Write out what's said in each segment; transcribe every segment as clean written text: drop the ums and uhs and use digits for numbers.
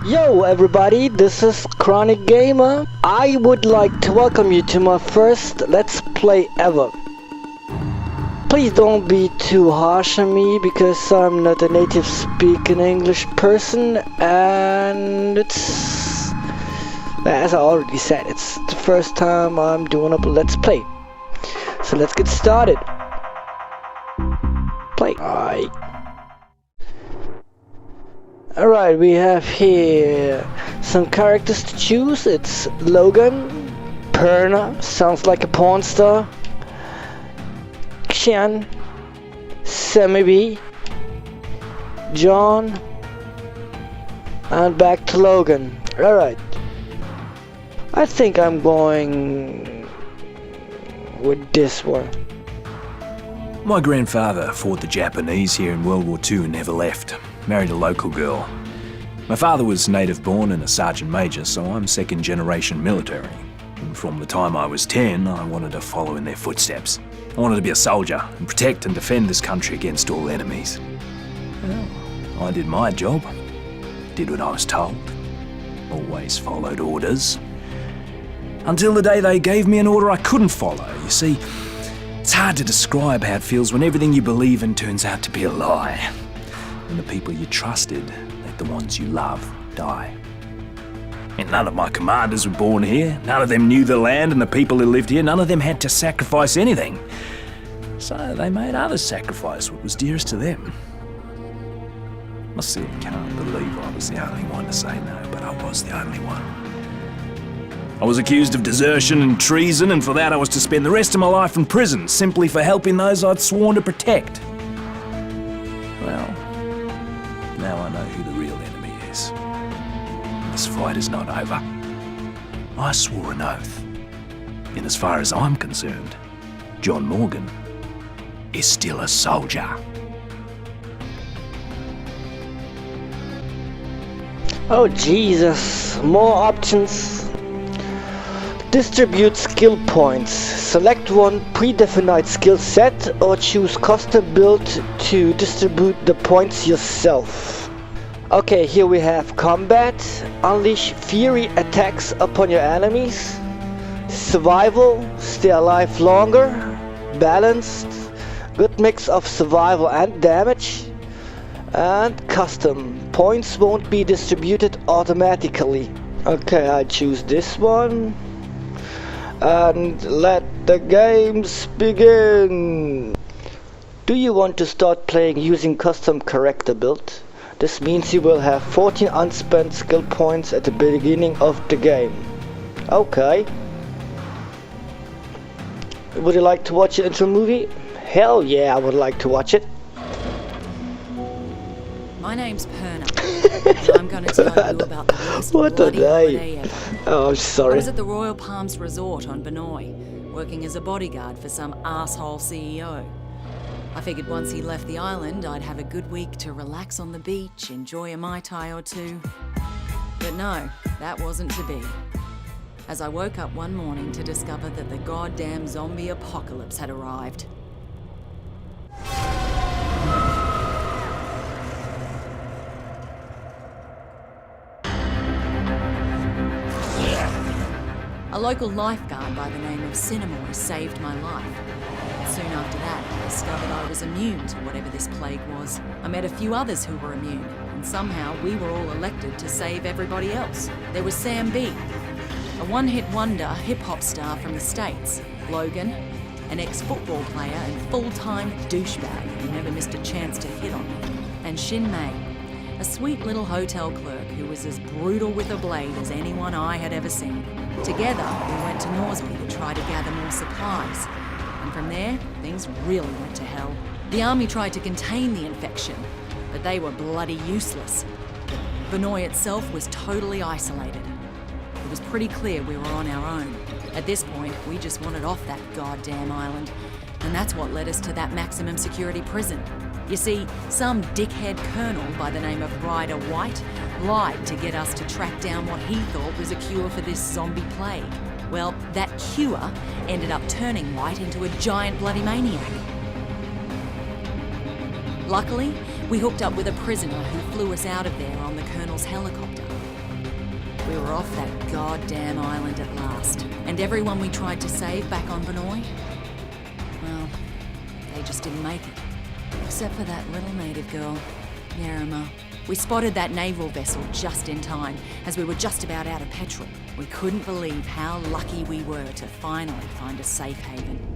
Yo everybody, this is Chronic Gamer. I would like to welcome you to my first Let's Play ever. Please don't be too harsh on me because I'm not a native speaking English person and as I already said, it's the first time I'm doing a Let's Play. So let's get started. Play. Alright, we have here some characters to choose. It's Logan, Perna, sounds like a porn star, Xian, Sammy B, John, and back to Logan. Alright, I think I'm going with this one. My grandfather fought the Japanese here in World War II and never left. Married a local girl. My father was native born and a sergeant major, so I'm second generation military. And from the time I was 10, I wanted to follow in their footsteps. I wanted to be a soldier and protect and defend this country against all enemies. Well, I did my job, did what I was told, always followed orders. Until the day they gave me an order I couldn't follow. You see, it's hard to describe how it feels when everything you believe in turns out to be a lie. And the people you trusted, let the ones you love, die. And none of my commanders were born here. None of them knew the land and the people who lived here. None of them had to sacrifice anything. So they made others sacrifice what was dearest to them. I still can't believe I was the only one to say no, but I was the only one. I was accused of desertion and treason, and for that I was to spend the rest of my life in prison, simply for helping those I'd sworn to protect. Well, now I know who the real enemy is. This fight is not over. I swore an oath. And as far as I'm concerned, John Morgan is still a soldier. Oh Jesus, more options. Distribute skill points. Select one predefined skill set or choose custom build to distribute the points yourself. Okay, here we have combat. Unleash fury attacks upon your enemies. Survival, stay alive longer. Balanced, good mix of survival and damage. And custom, points won't be distributed automatically. Okay, I choose this one. And let the games begin! Do you want to start playing using custom character build? This means you will have 14 unspent skill points at the beginning of the game. Okay. Would you like to watch an intro movie? Hell yeah, I would like to watch it. My name's Perna, and I'm going to tell you about the worst bloody holiday ever. Oh, sorry. I was at the Royal Palms Resort on Benoy, working as a bodyguard for some asshole CEO. I figured once he left the island, I'd have a good week to relax on the beach, enjoy a Mai Tai or two. But no, that wasn't to be. As I woke up one morning to discover that the goddamn zombie apocalypse had arrived. A local lifeguard by the name of Cinemoy saved my life. Soon after that, I discovered I was immune to whatever this plague was. I met a few others who were immune, and somehow we were all elected to save everybody else. There was Sam B, a one-hit wonder hip-hop star from the States. Logan, an ex-football player and full-time douchebag who never missed a chance to hit on me. And Shin Mei, a sweet little hotel clerk who was as brutal with a blade as anyone I had ever seen. Together, we went to Norsby to try to gather more supplies. And from there, things really went to hell. The army tried to contain the infection, but they were bloody useless. Benoy itself was totally isolated. It was pretty clear we were on our own. At this point, we just wanted off that goddamn island. And that's what led us to that maximum security prison. You see, some dickhead colonel by the name of Ryder White lied to get us to track down what he thought was a cure for this zombie plague. Well, that cure ended up turning White into a giant bloody maniac. Luckily, we hooked up with a prisoner who flew us out of there on the Colonel's helicopter. We were off that goddamn island at last. And everyone we tried to save back on Benoi, well, they just didn't make it. Except for that little native girl, Yarima. We spotted that naval vessel just in time, as we were just about out of petrol. We couldn't believe how lucky we were to finally find a safe haven.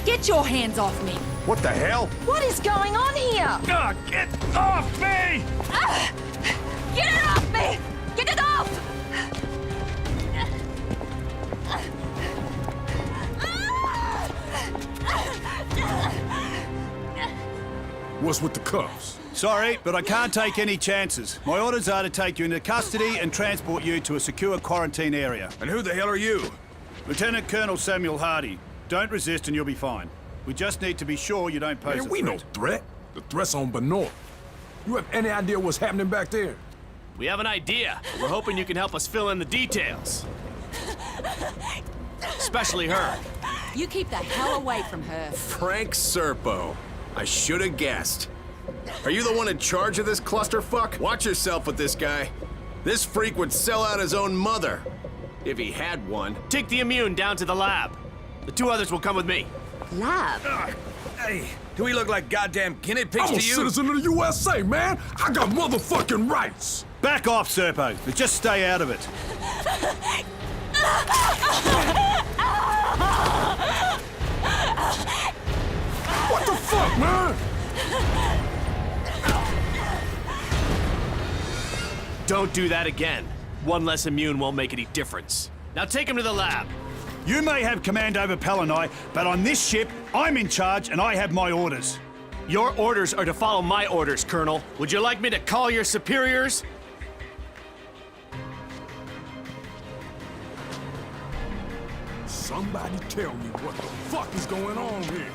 Get your hands off me! What the hell? What is going on here? Get off me! Get it off me! Get it off! What's with the cuffs? Sorry, but I can't take any chances. My orders are to take you into custody and transport you to a secure quarantine area. And who the hell are you? Lieutenant Colonel Samuel Hardy. Don't resist and you'll be fine. We just need to be sure you don't pose a Man, threat. we no threat. The threat's on Benoi. You have any idea what's happening back there? We have an idea. We're hoping you can help us fill in the details. Especially her. You keep the hell away from her. Frank Serpo. I should have guessed. Are you the one in charge of this clusterfuck? Watch yourself with this guy. This freak would sell out his own mother. If he had one. Take the immune down to the lab. The two others will come with me. Lab? Hey, do we look like goddamn guinea pigs I'm a to you? citizen of the USA, man. I got motherfucking rights. Back off, Serpo, but just stay out of it. What the fuck, man? Don't do that again. One less immune won't make any difference. Now take him to the lab. You may have command over Palanai, but on this ship, I'm in charge and I have my orders. Your orders are to follow my orders, Colonel. Would you like me to call your superiors? Somebody tell me what the fuck is going on here.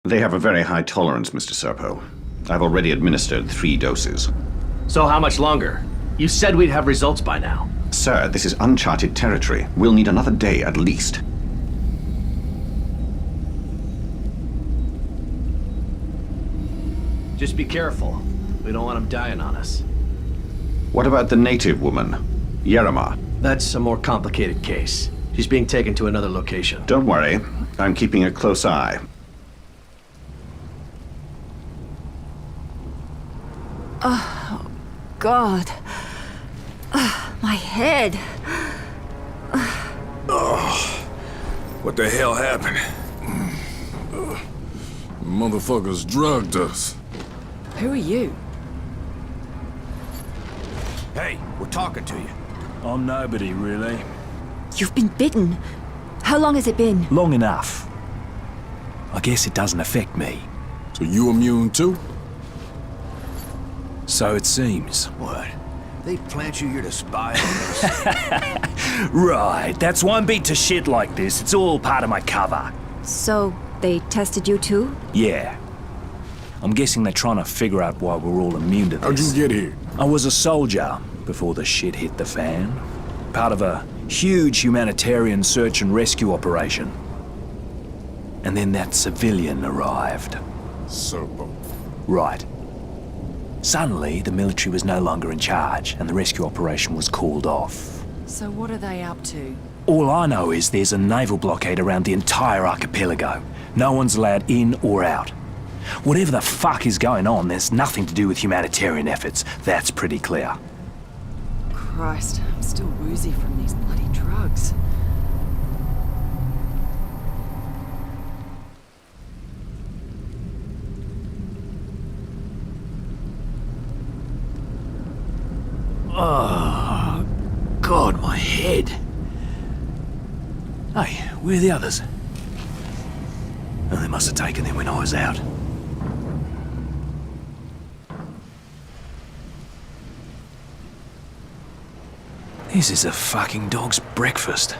They have a very high tolerance, Mr. Serpo. I've already administered 3 doses. So how much longer? You said we'd have results by now. Sir, this is uncharted territory. We'll need another day at least. Just be careful. We don't want him dying on us. What about the native woman, Yarima? That's a more complicated case. She's being taken to another location. Don't worry. I'm keeping a close eye. God. My head. What the hell happened? Motherfuckers drugged us. Who are you? Hey, we're talking to you. I'm nobody, really. You've been bitten. How long has it been? Long enough. I guess it doesn't affect me. So you immune too? So it seems. What? They plant you here to spy on us? Right, that's why I'm beat to shit like this. It's all part of my cover. So, they tested you too? Yeah. I'm guessing they're trying to figure out why we're all immune to How'd this. you get here? I was a soldier before the shit hit the fan. Part of a huge humanitarian search and rescue operation. And then that civilian arrived. Serpo. Right. Suddenly, the military was no longer in charge, and the rescue operation was called off. So what are they up to? All I know is there's a naval blockade around the entire archipelago. No one's allowed in or out. Whatever the fuck is going on, there's nothing to do with humanitarian efforts. That's pretty clear. Christ, I'm still woozy from these bloody drugs. Oh, God, my head. Hey, where are the others? Oh, they must have taken them when I was out. This is a fucking dog's breakfast.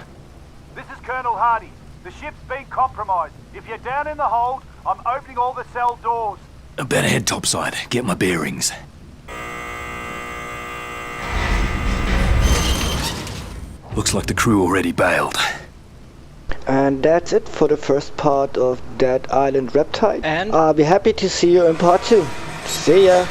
This is Colonel Hardy. The ship's been compromised. If you're down in the hold, I'm opening all the cell doors. I better head topside, get my bearings. Looks like the crew already bailed. And that's it for the first part of Dead Island Riptide. And I'll be happy to see you in part 2. See ya!